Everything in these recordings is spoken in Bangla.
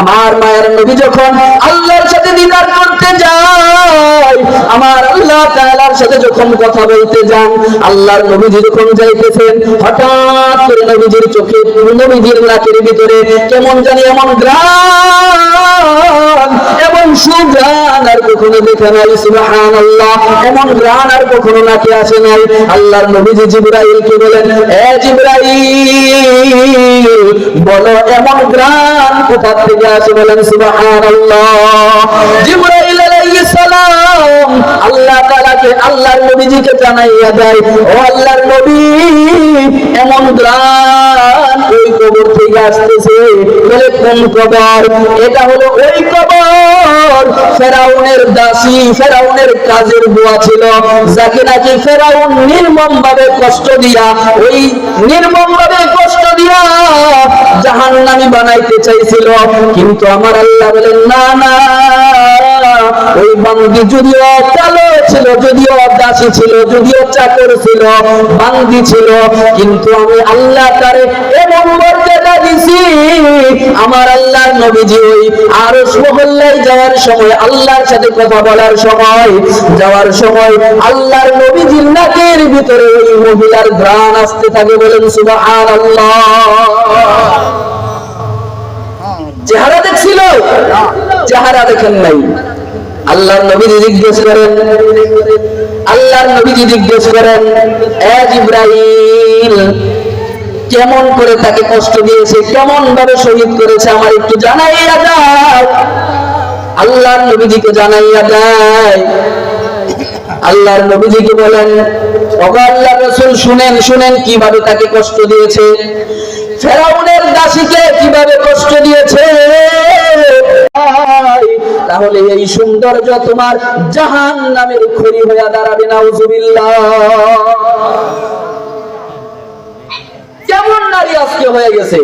আমার মায়ের নবী যখন আল্লাহর সাথে দিদার করতে যায়, আমার আল্লাহ তাআলার সাথে যখন কথা বলতে যান, আল্লাহর নবীজি যখন যাইতেছেন, হঠাৎ করে নবীজির চোখে, নবীজির নাকের ভিতরে কেমন জানি এমন গ্রাণ এবং সুঘ্রাণ আর কখনো দেখে নাই। সুবহানাল্লাহ, এমন গ্রাণ আর কখনো নাকে আসে নাই। আল্লাহর নবীজি জিবরাইলকে বলেন, এ জিবরাইল, বলো এমন গ্রাণ কোথা থেকে আসে? বলেন সুবহানাল্লাহ। জিবরাইল আলাইহিস সালাম আল্লাহ তাআলাকে, আল্লাহর নবীজিকে জানাইয়া দেয়, ও আল্লাহর নবী, এমন গ্রাণ ওই কবর থেকে আসতেছে। বলে কোন কবর? এটা হলো ওই কবর ফেরাউনের দাসী, ফেরাউনের কাজের বুয়া ছিল, যাকে নাকি ফেরাউন নির্মমভাবে কষ্ট দিয়া, ওই নির্মমভাবে কষ্ট দিয়া জাহান্নামী বানাইতে চাইছিল। কিন্তু আমার আল্লাহ বলেন, না না, ওই বান্দি যদিও কালো ছিল, যদিও দাসী ছিল, যদিও চাকর ছিল, বান্দি ছিল, কিন্তু আমি আল্লাহ তারে এমন মর্যাদা দিছি। আমার আল্লাহর নবীজি ওই আরশ মহল্লায় যাওয়ার সময়, আল্লাহর সাথে কথা বলার সময়, যাওয়ার সময় আল্লাহর নবীজির নাকের ভিতরে ওই মহিলার ঘ্রাণ আসতে থাকে। বলেন সুবহানাল্লাহ। চেহারা দেখছিল, চেহারা দেখেন নাই। আল্লাহর নবীজি জিজ্ঞেস করেন, আল্লাহর নবীজি জিজ্ঞেস করেন, এ জিবরাইল, কেমন করে তাকে কষ্ট দিয়েছে, কেমন ভাবে শহীদ করেছে, আমার একটু জানাইয়া দাও। আল্লাহর নবীজিকে জানাইয়া দেয়। আল্লাহর নবীজিকে বলেন, ওগো আল্লাহর রাসূল, শুনেন শুনেন কিভাবে তাকে কষ্ট দিয়েছে, ফেরাউনের দাসীকে কিভাবে কষ্ট দিয়েছে। তাহলে এই সৌন্দর্য তোমার জাহান্নামের খড়ি হয়ে দাঁড়াবে। নাউজুবিল্লাহ। কেমন নারী আজকে হয়ে গেছে।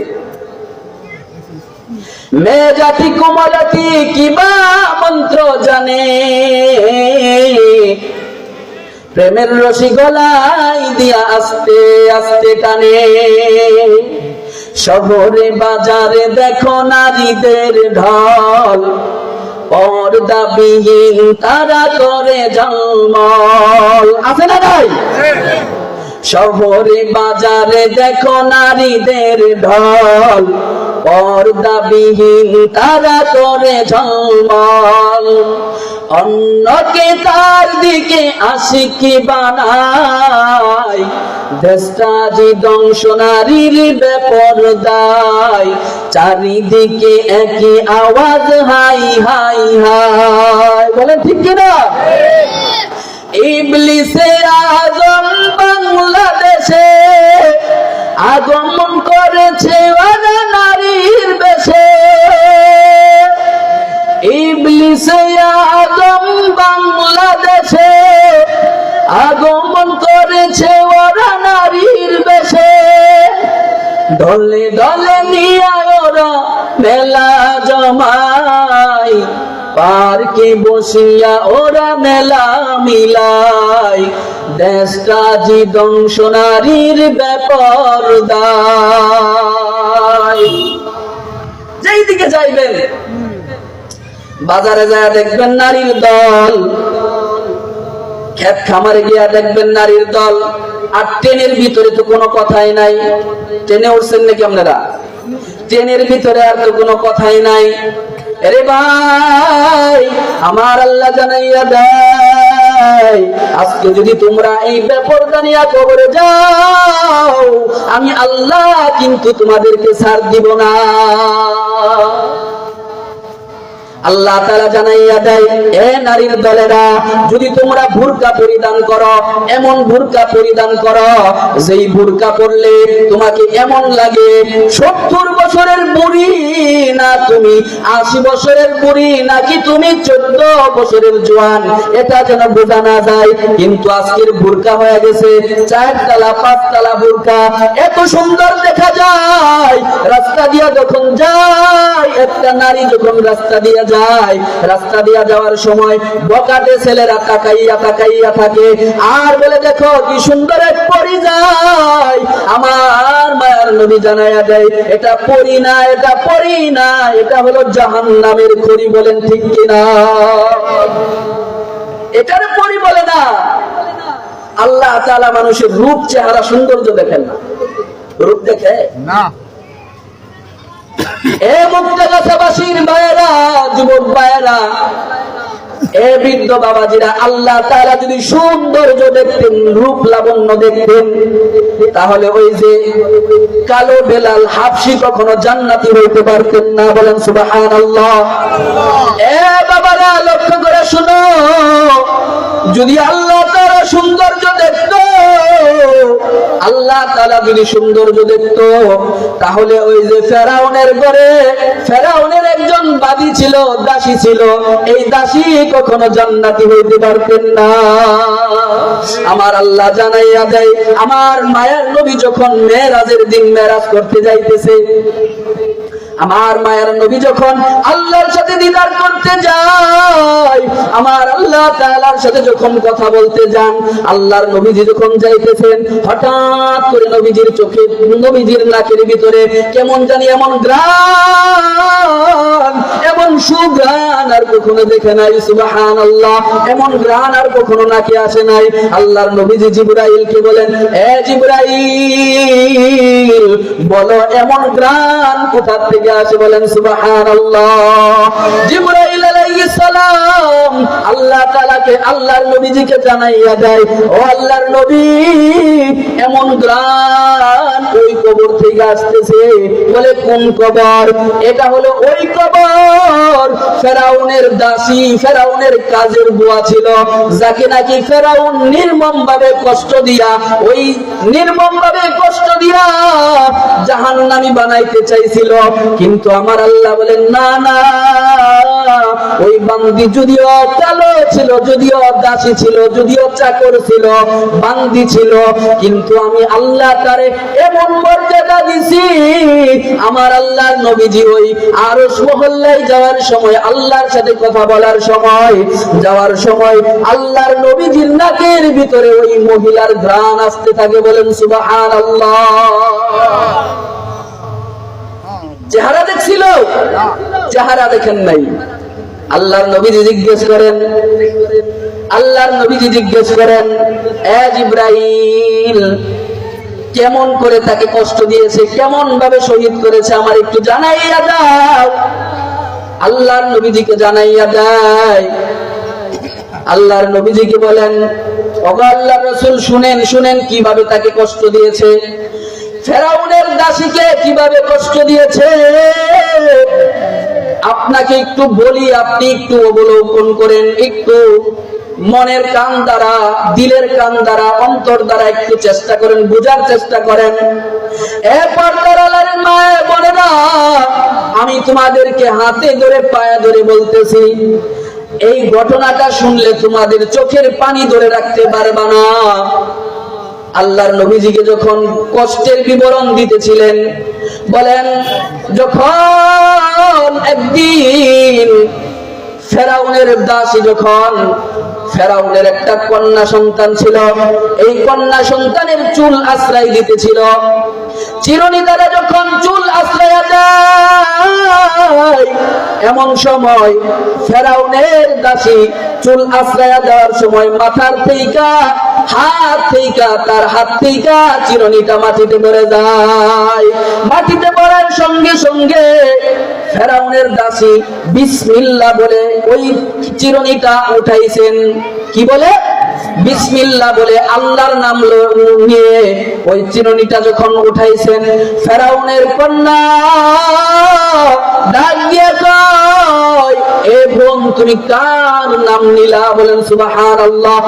মেয়ে জাতি কোমলাতি কিবা মন্ত্র জানে, প্রেমের রশি গলায় দিয়া আস্তে আস্তে টানে। শহরে বাজারে দেখো নারীদের ঢল, পর্দাবিহীন তারা করে ঝলমল। আছে না ভাই? শহরে বাজারে দেখো নারীদের ঢল, পর্দাবিহীন তারা করে ঝলমল। অন্যকে তার দিকে আশিকি বানায়, দেশটা যে ধ্বংস নারীর বেপরদায়। চারিদিকে একই আওয়াজ, হাই হাই হাই। বলেন ঠিক কিনা? ইবলিসে আজম বাংলাদেশে আগমন করেছে নারীর বেশে। ইবলিসে আজম বাংলাদেশে আগমন করেছে ওরা নারীর বেশে। দলে দলে নিয়ে ওরা মেলা জমায়, পার্কে বসিয়া ওরা মেলা মিলাই। দেশটা জি ধ্বংস নারীর বেপরদায়। যেই দিকে যাইবেন, বাজারে যায় দেখবেন নারীর দল, ক্ষেত খামারে গিয়া দেখবেন নারীর দল। আর ট্রেনের ভিতরে তো কোনো কথাই নাই। ট্রেনে উঠছেন নাকি আপনারা? ট্রেনের ভিতরে আর তো কোনো কথাই নাই। আরে ভাই, আমার আল্লাহ জানাইয়া দেয়, আজকে যদি তোমরা এই বেপরদা নিয়া কবরে যাও, আমি আল্লাহ কিন্তু তোমাদেরকে ছাড় দিব না। আল্লাহ তাআলা জানাইয়া দেয়, এ নারীর দলেরা, যদি তোমরা বুরকা পরিধান করো, এমন বুরকা পরিধান করো যেই বুরকা পরলে তোমাকে এমন লাগে 70 বছরের বুড়ি, না তুমি 80 বছরের বুড়ি, নাকি তুমি 14 বছরের জওয়ান, এটা যেন বোঝা না যায়। কিন্তু আজকের বুরকা হয়ে গেছে 4 তলা 5 তলা বুরকা, এত সুন্দর দেখা যায়। রাস্তা দিয়া যখন যায়, একটা নারী যখন রাস্তা দিয়া যায়, রাস্তা দিয়া যাওয়ার সময় বকাটে ছেলেরা তাকাইয়া তাকাইয়া থাকে আর বলে দেখো কি সুন্দর এক পরী যায়। আমার মায়ার নবী জানাইয়া দেয় এটা পরী না, এটা পরী না, এটা হলো জাহান্নামের খড়ি। বলেন ঠিক কিনা? এটারে পরী বলে না। আল্লাহ তাআলা মানুষের রূপ চেহারা সৌন্দর্য দেখেন না, রূপ দেখে না। এ মুক্তাগাছাবাসীর ভাইয়েরা, যুবক ভাইয়েরা, এ বৃদ্ধ বাবাজিরা, আল্লাহ তাআলা যদি সৌন্দর্য দেখতেন, রূপ লাবণ্য দেখতেন, তাহলে ওই যে কালো বেলাল হাবশী কখনো জান্নাতি হইতে পারতেন না। বলেন সুবহানাল্লাহ। এ বাবারা, লক্ষ্য করে শুনো, যদি আল্লাহ তাআলা সৌন্দর্য দেখত, আল্লাহ তাআলা যদি সৌন্দর্য দেখত, তাহলে ওই যে ফেরাউনের ঘরে ফেরাউনের একজন বাদী ছিল, দাসী ছিল, এই দাসী কখনো জান্নাতি হইতে পারতেন না। আমার আল্লাহ জানাইয়া দেয়, আমার মায়ের নবী যখন মেরাজের দিন মেরাজ করতে যাইতেছে, আমার মায়ের নবী যখন আল্লাহর সাথে দিদার করতে যায়, আমার আল্লাহ তাআলার সাথে যখন কথা বলতে যান, আল্লাহর নবীজি যখন যাইতেছেন, হঠাৎ করে নবীজির চোখে, নবীজির নাকের ভিতরে কেমন জানি এমন গ্রাণ, এমন সুগ্রাণ আর কখনো দেখে নাই। সুবহানাল্লাহ। এমন গ্রাণ আর কখনো নাকে আসে নাই। আল্লাহর নবীজি জিবরাইলকে বলেন, এ জিবরাইল, বলো এমন গ্রাণ কোথা থেকে আসে? বলেন সুবহানাল্লাহ। জিবরাইল আলাইহিস সালাম আল্লাহ তাআলাকে, আল্লাহর নবীজিকে জানাইয়া দেয়, ও আল্লাহর নবী, এমন গ্রাণ ওই কবর থেকে আসতেছে। বলে কোন কবর? এটা হলো ওই কবর ফেরাউনের দাসী, ফেরাউনের কাজের বুয়া ছিল, যাকে নাকি ফেরাউন নির্মম ভাবে কষ্ট দিয়া, ওই নির্মম ভাবে কষ্ট দিয়া জাহান্নামী বানাইতে চাইছিল। কিন্তু আমার আল্লাহ বলেন, না না, ওই বান্দি যদিও কালো ছিল, যদিও দাসী ছিল, যদিও চাকর ছিল, বান্দি ছিল, কিন্তু আমি আল্লাহ তারে এমন মর্যাদা দিছি। আমার আল্লাহর নবীজি ওই আরশ মহল্লায় যাওয়ার সময়, আল্লাহর সাথে কথা বলার সময়, যাওয়ার সময় আল্লাহর নবীজির নাকের ভিতরে ওই মহিলার ঘ্রাণ আসতে থাকে। বলেন সুবহানাল্লাহ। চেহারা দেখছিল, চেহারা দেখেন নাই। আল্লাহর নবীজি জিজ্ঞেস করেন, আল্লাহর নবীজি জিজ্ঞেস করেন, এ জিবরাইল, কেমন করে তাকে কষ্ট দিয়েছে, কেমন ভাবে শহীদ করেছে, আমার একটু জানাইয়া দাও। আল্লাহর নবীজিকে জানাইয়া দেয়। আল্লাহর নবীজিকে বলেন, ওগো আল্লাহর রাসূল, শুনেন শুনেন কিভাবে তাকে কষ্ট দিয়েছে, ফেরাউনের দাসীকে কিভাবে কষ্ট দিয়েছে। আপনাকে একটু বলি, আপনি একটু অবলোকন করেন, একটু মনের কান দ্বারা, দিলের কান দ্বারা, অন্তর দ্বারা একটু চেষ্টা করেন, বোঝার চেষ্টা করেন। এরপর তারালের মায়ে বলে না, আমি তোমাদেরকে হাতে ধরে পায়ে ধরে বলতেছি, এই ঘটনাটা শুনলে তোমাদের চোখের পানি ধরে রাখতে পারবা না। আল্লাহর নবীজিকে যখন কষ্টের বিবরণ দিতেছিলেন, বলেন যখন একদিন ফেরাউনের দাসী, যখন ফেরাউনের একটা কন্যা সন্তান ছিল, এই কন্যা সন্তানের চুল আশ্রয় দিতেছিল, চিরুনি দ্বারা যখন চুল আশ্রয় দেয়, এমন সময় ফেরাউনের দাসী চুল আশ্রয় দেওয়ার সময় মাথার থেকে, হাত থেকে, তার হাত থেকে চিরুনিটা মাটিতে পড়ে যায়। মাটিতে পড়ার সঙ্গে সঙ্গে ফেরাউনের দাসী বিসমিল্লাহ বলে ওই চিরুনিটা উঠাইছেন। কি বলে? বিসমিল্লাহ বলে, আল্লাহর নাম নিয়ে ওই চিরুনিটা যখন উঠাইছেন, ফেরাউনের কন্যা ডাক দিয়ে কয়, এ বোন তুমি কার নাম নিলা? বলেন সুবহানাল্লাহ।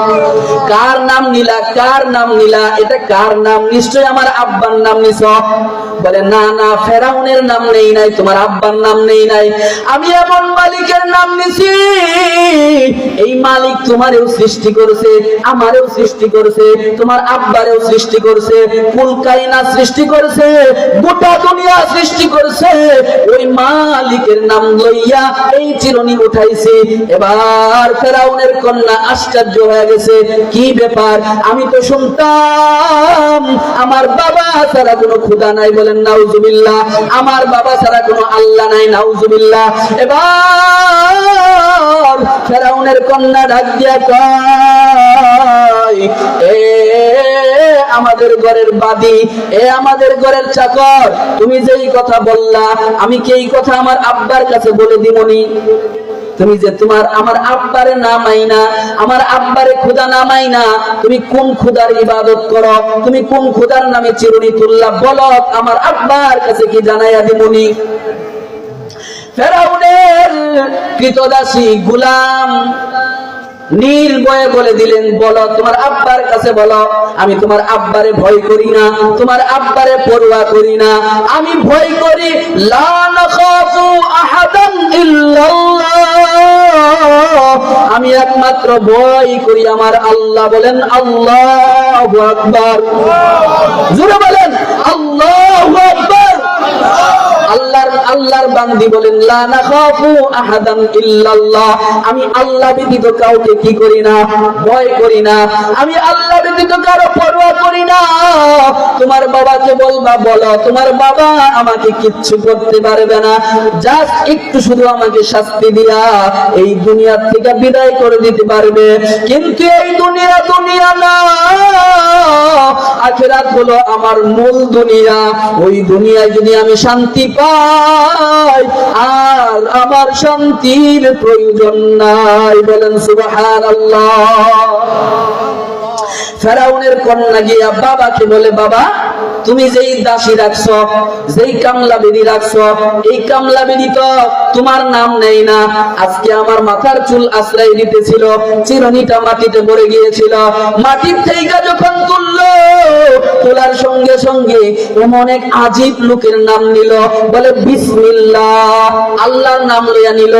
কার নাম নিলা? কার নাম নিলা? এটা কার নাম? নিশ্চয় আমার আব্বার নাম নিছ। বলে না না, ফেরাউনের নাম নেই নাই, তোমার আব্বার নাম নেই নাই, আমি এমন মালিকের নাম নিছি, এই মালিক তোমারেও সৃষ্টি করেছে, আমারেও সৃষ্টি করেছে, তোমার আব্বারেও সৃষ্টি করেছে, কুল কায়নাত সৃষ্টি করেছে, গোটা দুনিয়া সৃষ্টি করেছে, ওই মালিকের নাম লইয়া এই চিরুনি উঠাইছি। এবার ফেরাউনের কন্যা আশ্চর্য হয়ে গেছে, কি ব্যাপার? আমি তো শুনতাম আমার বাবা ছাড়া কোনো খোদা নাই। বলেন নাউজুবিল্লাহ। আমার বাবা ছাড়া কোনো আল্লাহ নাই। নাউজুবিল্লাহ। এবার ফেরাউনের কন্যা ডাক দিয়া কয়, এ আমাদের ঘরের বাদী, এ আমাদের ঘরের চাকর, তুমি যেই কথা বললা, আমি কি এই কথা আমার আব্বার কাছে বলে দিমনি? তুমি যে তোমার আমার আব্বারে নামাই না, আমার আব্বারে খোদা নামাই না, তুমি কোন খোদার ইবাদত করো? তুমি কোন খোদার নামে চিরুনি তুললা? বলো, আমার আব্বার কাছে কি জানাইয়া দিমনি? ফেরাউনের কৃতদাসী গোলাম নির্ভয়ে বলে দিলেন, বলো তোমার আব্বার কাছে বলো, আমি তোমার আব্বারে ভয় করি না, তোমার আব্বারে পরোয়া করি না, আমি ভয় করি লা নাখাফু আহাদান ইল্লাল্লাহ, আমি একমাত্র ভয় করি আমার আল্লাহ। বলেন আল্লাহু আকবার। জোরে বলেন আল্লাহু আকবার। আল্লাহর বান্দি বলেন লা নাখাফু আহাদান ইল্লাল্লাহ, আমি আল্লাহ ব্যতীত কাউকে কি করি না? ভয় করি না। আমি আল্লাহ ব্যতীত কারো পরোয়া করি না। তোমার বাবাকে বলবা, বলো তোমার বাবা আমাকে কিচ্ছু করতে পারবে না, জাস্ট একটু শুধু আমাকে শাস্তি দিয়া এই দুনিয়া থেকে বিদায় করে দিতে পারবে। কিন্তু এই দুনিয়া দুনিয়া না, আখিরাত হলো আমার মূল দুনিয়া। ওই দুনিয়ায় যদি আমি শান্তি পাই, আর আমার শান্তির প্রয়োজন নাই। বলেন সুবহানাল্লাহ। ফেরাউনের কন্যা গিয়া বাবাকে বলে, বাবা তুমি যেই দাসী রাখছো, যেই কামলা বেদি রাখছো, এই কামলা বেদি তো তোমার নাম নেই না। আজকে আমার মাথার চুল আশ্রয় দিতেছিল, চিরুনিটা মাটিতে পড়ে গিয়েছিল, মাটির থেকে যখন তুললো, তোলার সঙ্গে সঙ্গে এমন এক আজীব লোকের নাম নিল, বলে বিসমিল্লাহ, আল্লাহর নাম লইয়া নিল।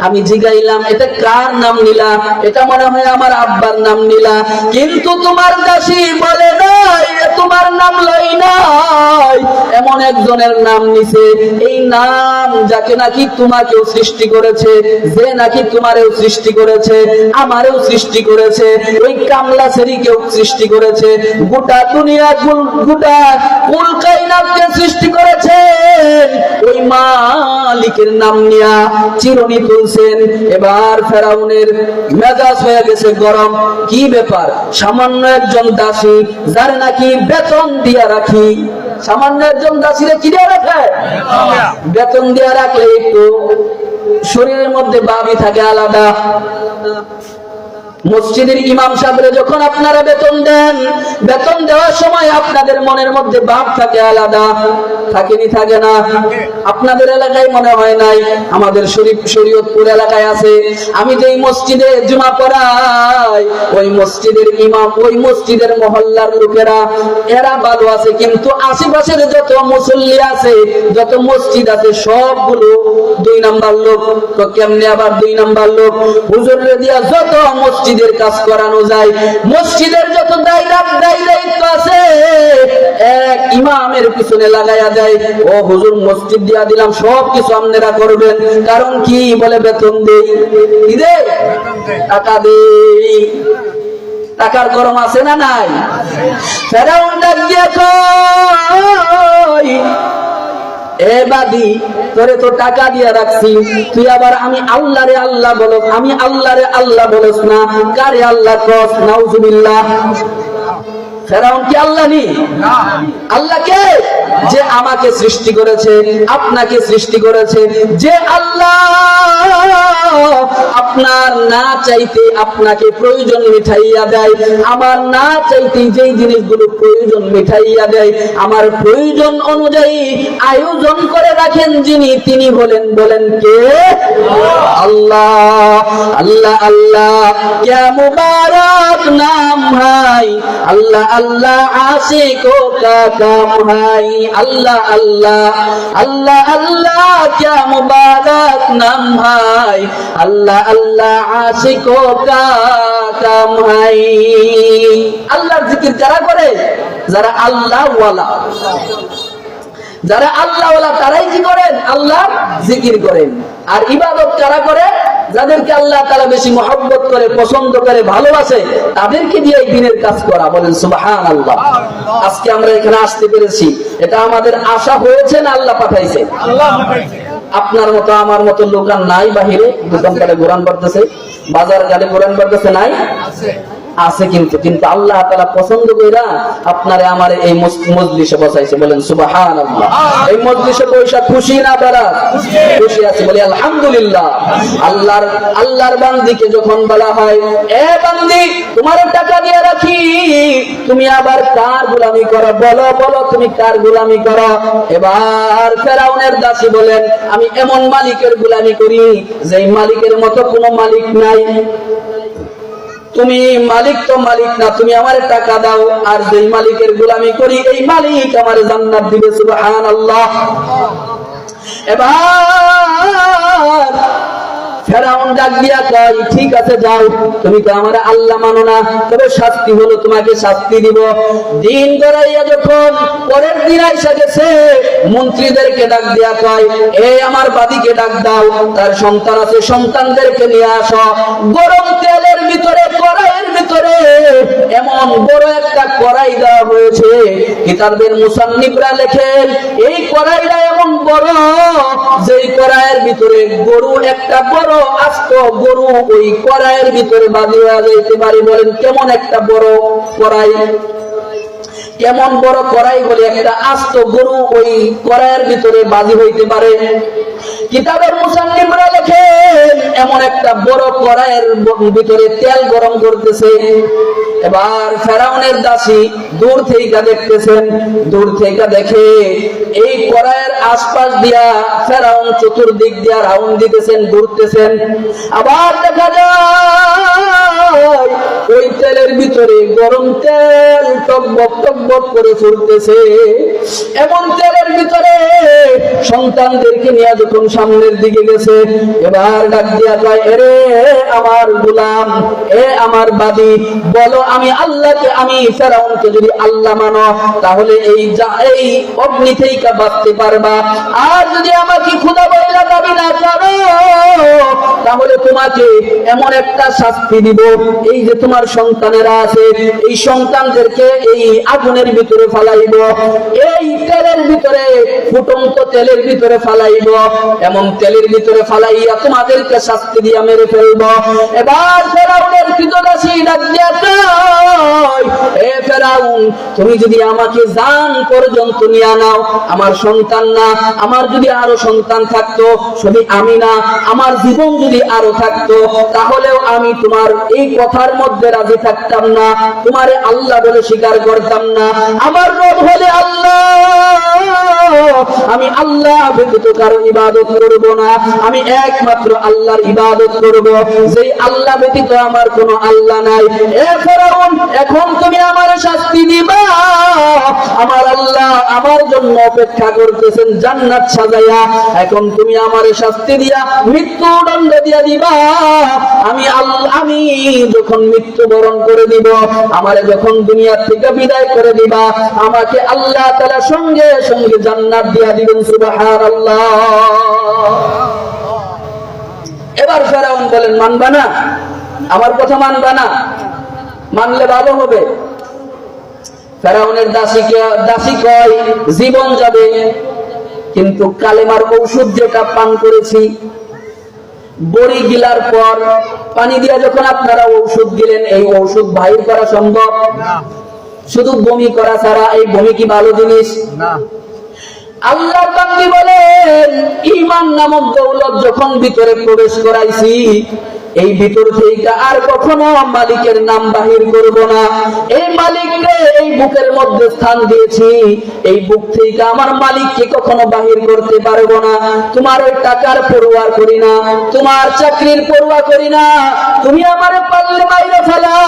আমি জিগাইলাম, এটা কার নাম নিলা? এটা মনে হয় আমার আব্বার নাম নিলা। কিন্তু তোমার দাসী বলে নাই, তোমার নাম লই নাই, এমন একজনের নাম নিছে। এই নাম যাকে নাকি তোমাকেও সৃষ্টি করেছে, যে নাকি তোমারেও সৃষ্টি করেছে, আমারেও সৃষ্টি করেছে, ওই কামলা সেরিকেও সৃষ্টি করেছে, গোটা দুনিয়া গোটা কুল কায়নাতকে সৃষ্টি করেছে, ওই মালিকের নাম নিয়া চিরুনি তুলছেন। এবার ফেরাউনের মেজাজ হয়ে গেছে গরম। কি ব্যাপার? সামান্য একজন দাসী, যার নাকি বেতন দিয়া রাখি, সামান্য একজন দাসীরে কি দিয়ে রাখে? বেতন দিয়া রাখলে একটু শরীরের মধ্যে ভাবই থাকে আলাদা। মসজিদের ইমাম সাহেবরে যখন আপনারা বেতন দেন, বেতন দেওয়ার সময় আপনাদের মনের মধ্যে ভাব থাকে আলাদা, থাকেনি? থাকে না? আপনাদের এলাকায় মনে হয় নাই, আমাদের শরীয়তপুর এলাকায় আছে। আমি যেই মসজিদে জুমা পড়াই, ওই মসজিদের ইমাম, ওই মসজিদের মহল্লার লোকেরা, এরা ভালো আছে, কিন্তু আশেপাশের যত মুসল্লি আছে, যত মসজিদ আছে, সবগুলো 2 নাম্বার লোক। তো কেমনে আবার 2 নাম্বার লোক? হুজুররে দিয়া যত মসজিদের কাজ করানো যায়, মসজিদের যত দায়িত্ব আছে, এক ইমামের পিছনে লাগাইয়া দেয়, ও হুজুর মসজিদ দিয়া দিলাম, সব কিছু আপনারা করবেন। কারণ কি? বলে বেতন দেই, কি দেই? টাকা দেই। টাকার গরম আছে না নাই? ফেরাউন ডাক দিয়া কয়, এ বাদী, তোরে তো টাকা দিয়া রাখছি, তুই আবার আমি আল্লাহরে আল্লাহ বলস, আমি আল্লাহরে আল্লাহ বলস না, কারে আল্লাহ কস? নাউজুবিল্লাহ। ফেরাউন কি আল্লাহ নি? আল্লাহ কে? যে আমাকে সৃষ্টি করেছে, আপনাকে সৃষ্টি করেছে, যে আল্লাহ আপনার না চাইতে আপনাকে প্রয়োজন মিটাইয়া দেয়, আমার না চাইতে যেই জিনিসগুলো প্রয়োজন মিটাইয়া দেয়, আমার প্রয়োজন অনুযায়ী আয়োজন করে রাখেন যিনি, তিনি বলেন কে? আল্লাহ। আল্লাহ আল্লাহ क्या मुबारक नाम है, अल्लाह अल्लाह आशिकों का काम है, अल्लाह अल्लाह अल्लाह अल्लाह क्या मुबारक नाम है, अल्लाह अल्लाह आशिकों का काम है। আল্লাহর জিকির যারা করে, যারা আল্লাহ ওয়ালা, যারা আল্লাহ ওয়ালা তারাই কি করেন? আল্লাহর জিকির করেন। আর ইবাদত কারা করে? যাদেরকে আল্লাহ তাআলা বেশি মহব্বত করে, পছন্দ করে, ভালোবাসে, তাদেরকে দিয়ে এই দিনের কাজ করা। বলেন সুবহানাল্লাহ। আজকে আমরা এখানে আসতে পেরেছি, এটা আমাদের আশা হয়েছে না আল্লাহ পাঠাইছে? আল্লাহ পাঠাইছে। আপনার মতো আমার মতো লোক আর নাই বাহিরে, দোকানপাটে কোরআন পড়তেছে, বাজার ঘাটে কোরআন পড়তেছে, নাই? আছে। কিন্তু আল্লাহ তাআলা পছন্দ কইরা আপনারে আমারে এই মজলিসে বসাইছে। বলেন সুবহানাল্লাহ। এই মজলিসে বৈশা খুশি না তারা? খুশি আছে, বলি আলহামদুলিল্লাহ। আল্লাহর বান্দিকে যখন বলা হয়, এ বান্দি তোমার টাকা দিয়ে রাখি, তুমি আবার কার গোলামি করো? বলো তুমি কার গোলামি করো? এবার ফেরাউনের দাসী বলেন, আমি এমন মালিকের গোলামি করি যেই মালিকের মতো কোনো মালিক নাই। তুমি মালিক তো মালিক না, তুমি আমার টাকা দাও, আর যেই মালিকের গোলামি করি এই মালিক আমার জান্নাত দিবে। সুবহানাল্লাহ। এবার ফেরাউন ডাক দিয়া কয়, ঠিক আছে যাও, তুমি তো আমার আল্লাহ মানো না, তবে শাস্তি হলো তোমাকে শাস্তি দিব। দিন গড়াইয়া যখন পরের দিন আইসা গেছে, মন্ত্রীদেরকে ডাক দিয়া কয়, এ আমার বাদীকে ডাক দাও, তার সন্তান আছে, সন্তানদেরকে নিয়ে আসো। গরম তেলের ভিতরে, কড়াইয়ের ভিতরে এমন বড় একটা কড়াই দেওয়া হয়েছে। কিতাবের মুসান্নিফরা লেখেন, এই কড়াইটা এমন বড়, যেই কড়াইয়ের ভিতরে গরু, একটা বড় আস্ত গরু ওই কড়াইয়ের ভিতরে বাঁধি হয়ে যাইতে পারে। বলেন কেমন একটা বড় কড়াই, কেমন বড় কড়াই বলে একটা আস্ত গরু ওই কড়াইয়ের ভিতরে বাঁধি হইতে পারে। কিতাবের মুসান্নিফরা লেখেন, এমন একটা বড় কড়াইয়ের ভিতরে তেল গরম করতেছে। এবার ফেরাউনের দাসী দূর থেকে দেখতেছেন, দূর থেকে দেখে এই কড়াইয়ের আশপাশ দিয়া ফেরাউন চতুর্দিক দিয়া রাউন্ড দিতেছেন, ঘুরতেছেন। আবার দেখা যায় ওই তেলের ভিতরে গরম তেল টকবক টকবক করে ফুটতেছে। এমন তেলের ভিতরে সন্তানদেরকে নিয়ে যখন সামনের দিকে গেছে, এবার ডাক দিয়া কয়, এরে আমার গোলাম, এ আমার বাদী, বলো আমি আল্লাহকে, আমি ফেরাউনকে যদি আল্লাহ মানো তাহলে এই অগ্নি থেকে বাঁচতে পারবা, আর যদি আমাকে খোদা বইলা দাবি না করো তাহলে তোমাকে এমন একটা শাস্তি দিব, এই যে তোমার সন্তানেরা আছে এই সন্তানদেরকে এই আগুনের ভিতরে ফালাইব, এই তেলের ভিতরে, ফুটন্ত তেলের ভিতরে ফালাইব, এমন তেলের ভিতরে ফালাইয়া তোমাদেরকে শাস্তি দিয়া মেরে ফেলব। এবার ফেরাউনের কৃতদাসী ডাক দিয়া কয়, এ ফেরাউন, তুমি যদি আমাকে জান পর্যন্ত নিয়ে নাও, আমার সন্তান না, আমার যদি আরো সন্তান থাকতো, শুধু আমি না, আমার জীবন যদি আরো থাকতো, তাহলেও আমি তোমার এই কথার মধ্যে রাজি থাকতাম না, তোমারে আল্লাহ বলে স্বীকার করতাম না। আমার রব হলে আল্লাহ, আমি আল্লাহ ব্যতীত কারো ইবাদত করব না, আমি একমাত্র আল্লাহর ইবাদত করব, যেই আল্লাহ ব্যতীত আমার কোনো আল্লাহ নাই। এ ফেরাউন, এখন তুমি আমার শাস্তি দিবা, আমার আল্লাহ আমার জন্য অপেক্ষা করতেছেন জান্নাত সাজাইয়া, এখন তুমি আমার শাস্তি দিয়া মৃত্যুদণ্ড দিয়া দিবা। আমি যখন মৃত্যুবরণ করে দিব, আমারে যখন দুনিয়া থেকে বিদায় করে দিবা, আমাকে আল্লাহ তাআলা সঙ্গে সঙ্গে জান্নাত দিয়া দিবেন। সুবহানাল্লাহ। এবার ফেরাউন বলেন, মানবা না? আমার কথা মানবা না? মানলে ভালো হবে। ফেরাউনের দাসী কয়, জীবন যাবে, কিন্তু কালেমার ঔষধ যেটা পান করেছি, বড়ি গিলার পর পানি দিয়া যখন আপনারা ঔষধ গিলেন, এই ঔষধ বাহির করা সম্ভব না, শুধু বমি করা ছাড়া। এই বমি কি ভালো জিনিস? না। আল্লাহর বান্দী বলেন, ঈমান নামক দৌলত যখন ভিতরে প্রবেশ করাইছি, এই ভিতর থেকে আর কখনো মালিকের নাম বাহির করব না। এই মালিককে এই বুকের মধ্যে স্থান দিয়েছি, এই বুক থেকে আমার মালিককে কখনো বাহির করতে পারবো না। তোমার ওই টাকার পরোয়া করি না, তোমার চাকরির পরোয়া করি না, তুমি আমারে পারলে বাইরে ফেলাও,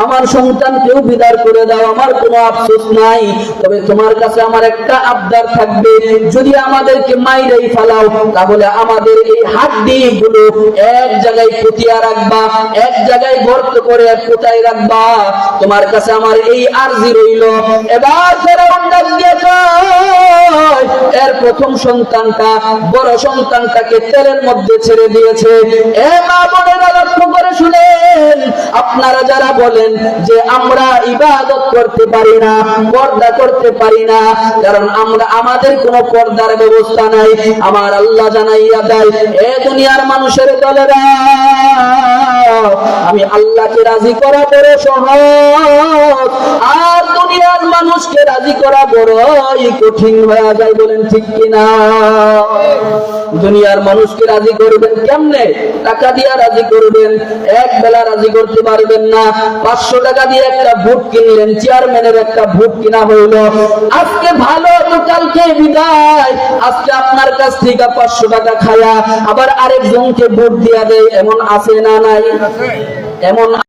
আমার সন্তানকেও বিদার করে দাও, আমার কোনো আফসোস নাই। তবে তোমার কাছে আমার একটা আবদার থাকবে, যদি আমাদেরকে মাইরেই ফেলাও তাহলে আমাদের এই হাড্ডি গুলো এক জায়গায় পুঁতিয়া রাখবা, এক জায়গায় গর্ত করে পুঁতায় রাখবা। তোমার কাছে আমার এই আরজি রইল। এবার ফেরাউন ডাক দিয়ে কয়, এর প্রথম সন্তানটা বড় সন্তানটাকে তেলের মধ্যে ছেড়ে দিয়েছে। এ মা বোনেরা লক্ষ্য করে শুনেন, আপনারা যারা বলেন যে আমরা ইবাদত করতে পারি না, পর্দা করতে পারি না, কারণ আমরা আমাদের কোনো পর্দার ব্যবস্থা নাই, আমার আল্লাহ জানাইয়া দেয়, এ দুনিয়ার মানুষের দলেরা, আমি আল্লাহকে রাজি করা বড় সহজ, আর দুনিয়ার মানুষকে রাজি করা বড়ই কঠিন হয়ে যায়। বলেন ঠিক কিনা? দুনিয়ার মানুষকে রাজি করবেন কেমনে? টাকা দিয়ে রাজি করবেন, এক বেলা রাজি করতে পারবেন না। 500 টাকা দিয়ে একটা ভোট কিনলেন, চেয়ারম্যানের একটা ভোট কিনা হইল, আজকে ভালো তো কালকে বিদায়, আজকে আপনার কাছ থেকে 500 টাকা খায়া আবার আরেকজনকে ভোট দিয়া দেয়, এমন আছে না নাই? এমন